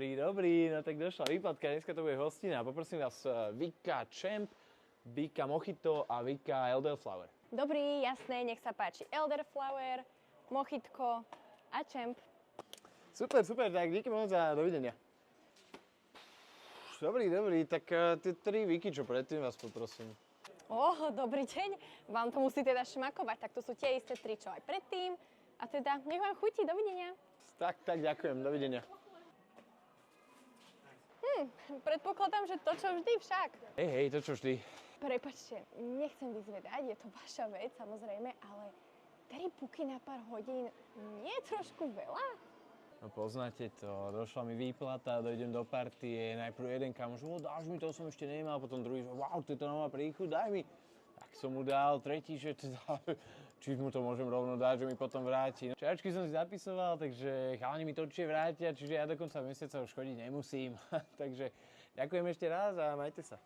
Dobrý, no tak došla výpadka, dneska to bude hostina. Poprosím vás Vika Champ, Vika Mojito a Vika Elderflower. Dobrý, jasné, nech sa páči. Elderflower, Mojitko a Champ. Super, tak díky moc a dovidenia. Dobrý, tak tie 3 Viky, čo predtým vás poprosím. Dobrý deň. Vám to musí teda šmakovať, tak to sú tie isté 3, čo aj predtým. A teda, nech vám chutí, dovidenia. Tak, ďakujem, dovidenia. Predpokladám, že to, čo vždy však. Hej, to čo vždy. Prepačte, nechcem vyzvedať, je to vaša vec, samozrejme, ale 3 puky na pár hodín nie je trošku veľa? No poznáte to, došla mi výplata, dojdem do partie, najprv jeden kamoš, dáš mi to, som ešte nemal, potom druhý, že wow, to je to nová príchuť, daj mi. Tak som mu dal, tretí, že teda, či mu to môžem rovno dať, že mi potom vráti. Čajočky som si zapisoval, takže chalani mi to určite vrátia, čiže ja do konca mesiaca už chodiť nemusím. Takže ďakujem ešte raz a majte sa.